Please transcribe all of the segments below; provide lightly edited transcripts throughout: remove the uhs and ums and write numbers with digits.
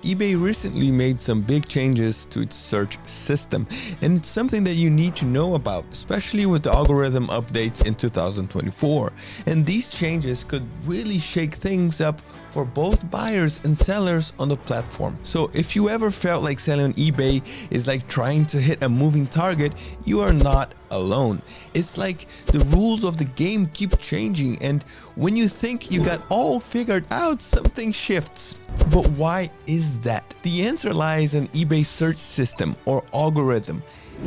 eBay recently made some big changes to its search system, and it's something that you need to know about, especially with the algorithm updates in 2024. And these changes could really shake things up for both buyers and sellers on the platform. So if you ever felt like selling on eBay is like trying to hit a moving target, you are not alone. It's like the rules of the game keep changing, and when you think you got all figured out, something shifts. But why is that? The answer lies in eBay's search system or algorithm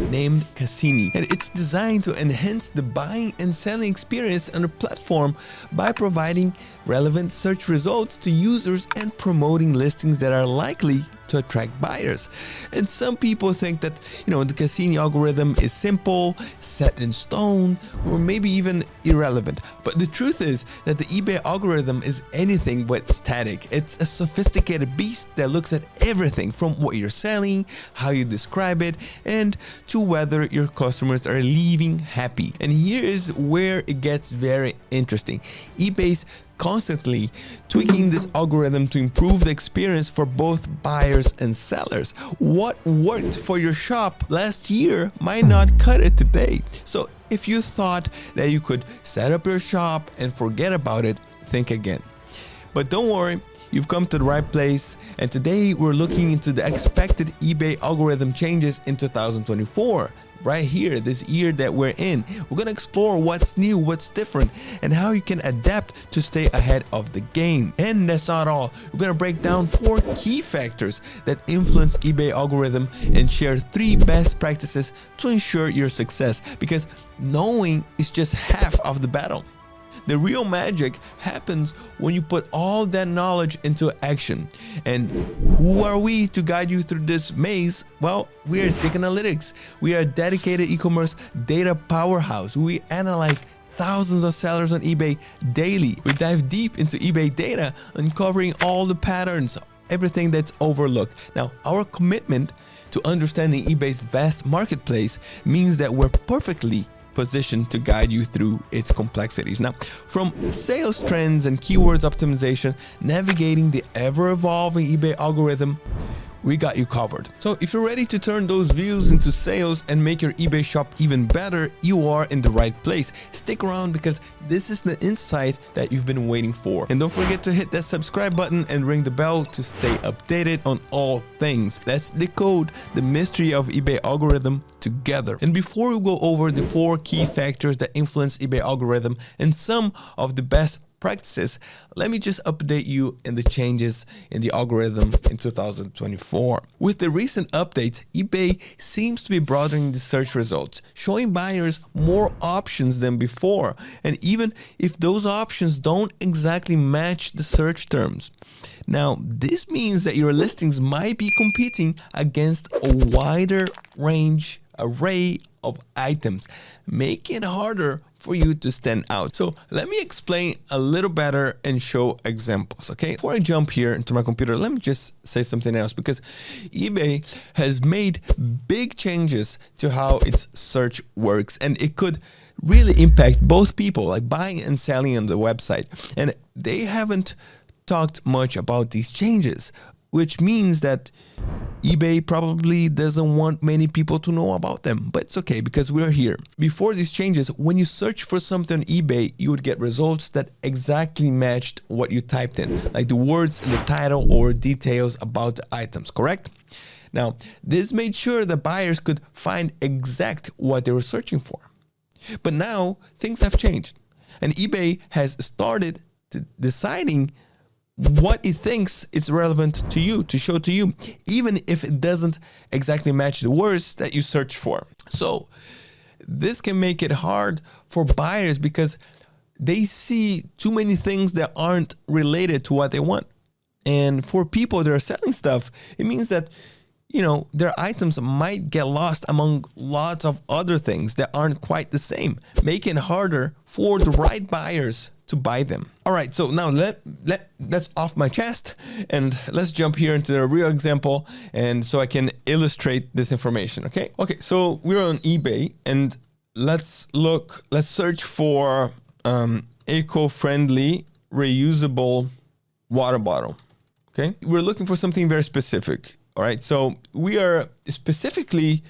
named Cassini, and it's designed to enhance the buying and selling experience on the platform by providing relevant search results to users and promoting listings that are likely to attract buyers. And some people think that, the Cassini algorithm is simple, set in stone, or maybe even irrelevant. But the truth is that the eBay algorithm is anything but static. It's a sophisticated beast that looks at everything from what you're selling, how you describe it, and to whether your customers are leaving happy. And here is where it gets very interesting. eBay's constantly tweaking this algorithm to improve the experience for both buyers and sellers. What worked for your shop last year might not cut it today. So if you thought that you could set up your shop and forget about it, think again. But don't worry, you've come to the right place, and today we're looking into the expected eBay algorithm changes in 2024. Right here, this year that we're in. We're gonna explore what's new, what's different, and how you can adapt to stay ahead of the game. And that's not all. We're gonna break down 4 key factors that influence eBay algorithm and share 3 best practices to ensure your success, because knowing is just half of the battle. The real magic happens when you put all that knowledge into action. And who are we to guide you through this maze? Well, we are Zik Analytics. We are a dedicated e-commerce data powerhouse. We analyze thousands of sellers on eBay daily. We dive deep into eBay data, uncovering all the patterns, everything that's overlooked. Now, our commitment to understanding eBay's vast marketplace means that we're perfectly positioned to guide you through its complexities. Now, from sales trends and keywords optimization, navigating the ever-evolving eBay algorithm, we got you covered. So if you're ready to turn those views into sales and make your eBay shop even better, you are in the right place. Stick around, because this is the insight that you've been waiting for. And don't forget to hit that subscribe button and ring the bell to stay updated on all things. Let's decode the mystery of eBay algorithm together. And before we go over the 4 key factors that influence eBay algorithm and some of the best practices, let me just update you in the changes in the algorithm in 2024. With the recent updates, eBay seems to be broadening the search results, showing buyers more options than before, and even if those options don't exactly match the search terms. Now, this means that your listings might be competing against a wider array of items, making it harder for you to stand out. So let me explain a little better and show examples, okay? Before I jump here into my computer, let me just say something else, because eBay has made big changes to how its search works, and it could really impact both people, like buying and selling on the website. And they haven't talked much about these changes, which means that eBay probably doesn't want many people to know about them, but it's okay because we're here. Before these changes, when you search for something on eBay, you would get results that exactly matched what you typed in, like the words in the title or details about the items, correct? Now, this made sure that buyers could find exact what they were searching for. But now things have changed, and eBay has started deciding what it thinks is relevant to you, to show to you, even if it doesn't exactly match the words that you search for. So this can make it hard for buyers because they see too many things that aren't related to what they want. And for people that are selling stuff, it means that, their items might get lost among lots of other things that aren't quite the same, making it harder for the right buyers to buy them. All right, so now that's off my chest, and let's jump here into a real example, and so I can illustrate this information, okay? Okay, so we're on eBay, and let's search for eco-friendly reusable water bottle. Okay, we're looking for something very specific. All right, so we are specifically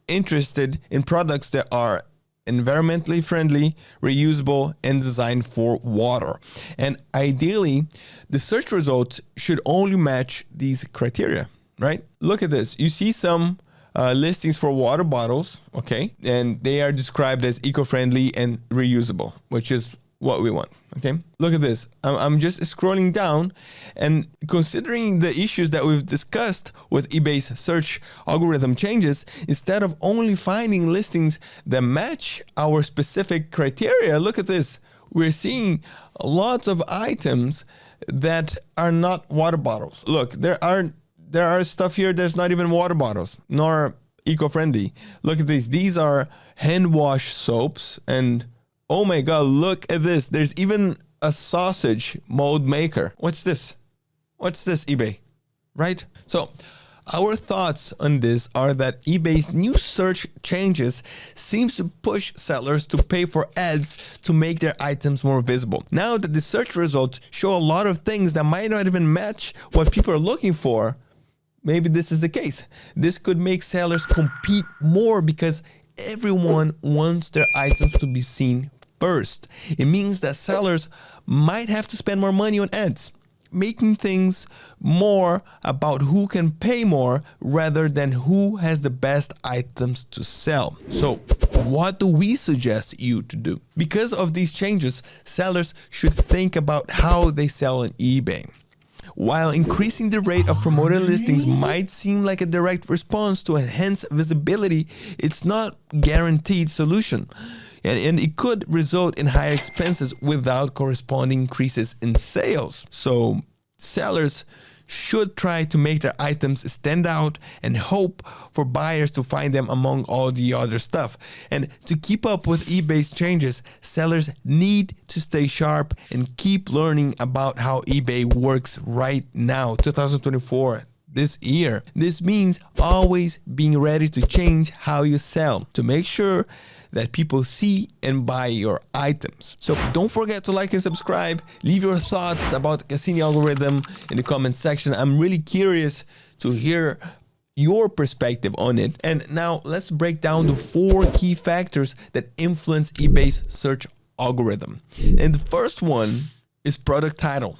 interested in products that are environmentally friendly, reusable, and designed for water. And ideally, the search results should only match these criteria, right? Look at this. You see some listings for water bottles, okay? And they are described as eco-friendly and reusable, which is what we want, okay? Look at this. I'm just scrolling down, and considering the issues that we've discussed with eBay's search algorithm changes, instead of only finding listings that match our specific criteria, look at this. We're seeing lots of items that are not water bottles. Look, there are stuff here that's not even water bottles, nor eco-friendly. Look at these. These are hand wash soaps, and oh my God, look at this. There's even a sausage mold maker. What's this? What's this, eBay? Right? So our thoughts on this are that eBay's new search changes seems to push sellers to pay for ads to make their items more visible. Now that the search results show a lot of things that might not even match what people are looking for, maybe this is the case. This could make sellers compete more because everyone wants their items to be seen first. It means that sellers might have to spend more money on ads, making things more about who can pay more rather than who has the best items to sell. So what do we suggest you to do? Because of these changes, sellers should think about how they sell on eBay. While increasing the rate of promoted listings might seem like a direct response to enhance visibility, it's not a guaranteed solution. And it could result in higher expenses without corresponding increases in sales. So sellers should try to make their items stand out and hope for buyers to find them among all the other stuff. And to keep up with eBay's changes, sellers need to stay sharp and keep learning about how eBay works right now, 2024. This year. This means always being ready to change how you sell to make sure that people see and buy your items. So don't forget to like and subscribe. Leave your thoughts about the Cassini algorithm in the comment section. I'm really curious to hear your perspective on it. And now let's break down the 4 key factors that influence eBay's search algorithm. And the first one is product title.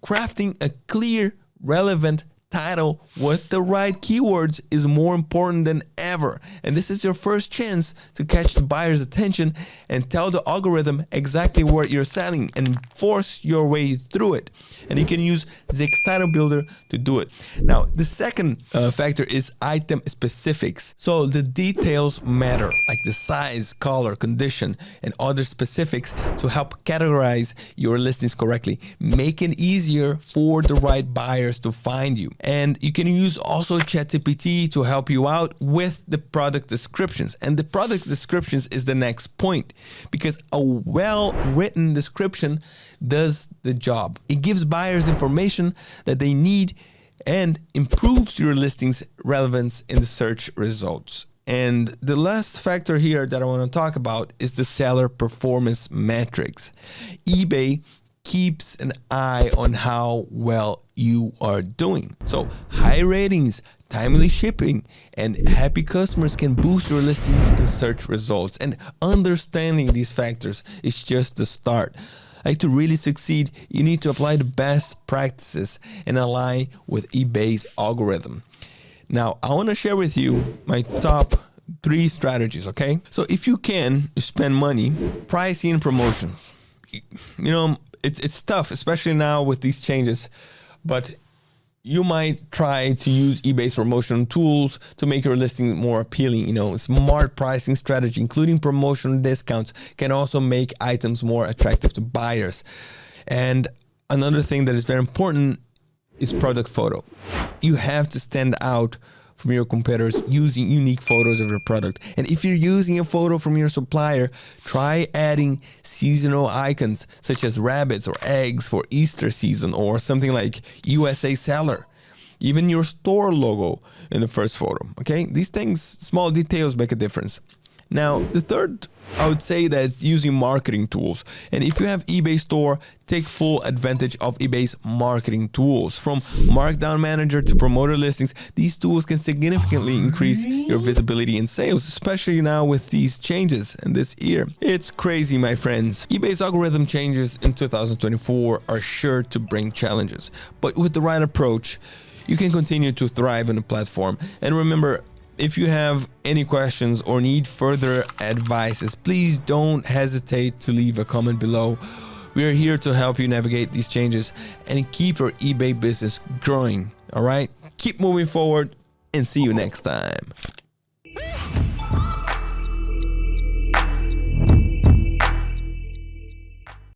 Crafting a clear, relevant title with the right keywords is more important than ever, and this is your first chance to catch the buyer's attention and tell the algorithm exactly what you're selling and force your way through it. And you can use Zix Title Builder to do it. Now, the second factor is item specifics. So the details matter, like the size, color, condition, and other specifics to help categorize your listings correctly, make it easier for the right buyers to find you. And you can use also ChatGPT to help you out with the product descriptions. And the product descriptions is the next point, because a well-written description does the job. It gives buyers information that they need and improves your listing's relevance in the search results. And the last factor here that I want to talk about is the seller performance metrics. eBay keeps an eye on how well you are doing. So high ratings, timely shipping, and happy customers can boost your listings in search results. And understanding these factors is just the start. Like, to really succeed, you need to apply the best practices and align with eBay's algorithm. Now, I want to share with you my top 3 strategies, okay? So if you can, you spend money, pricing and promotions. You know, it's tough, especially now with these changes, but you might try to use eBay's promotional tools to make your listing more appealing. You know, smart pricing strategy, including promotional discounts, can also make items more attractive to buyers. And another thing that is very important is product photo. You have to stand out from your competitors using unique photos of your product. And if you're using a photo from your supplier, try adding seasonal icons such as rabbits or eggs for Easter season, or something like USA seller. Even your store logo in the first photo, okay? These things, small details, make a difference. Now, the third, I would say that it's using marketing tools. And if you have eBay store, take full advantage of eBay's marketing tools. From Markdown Manager to Promoter Listings, these tools can significantly increase your visibility and sales, especially now with these changes in this year. It's crazy, my friends. eBay's algorithm changes in 2024 are sure to bring challenges, but with the right approach, you can continue to thrive on the platform. And remember, if you have any questions or need further advices, please don't hesitate to leave a comment below. We are here to help you navigate these changes and keep your eBay business growing. All right, keep moving forward and see you next time.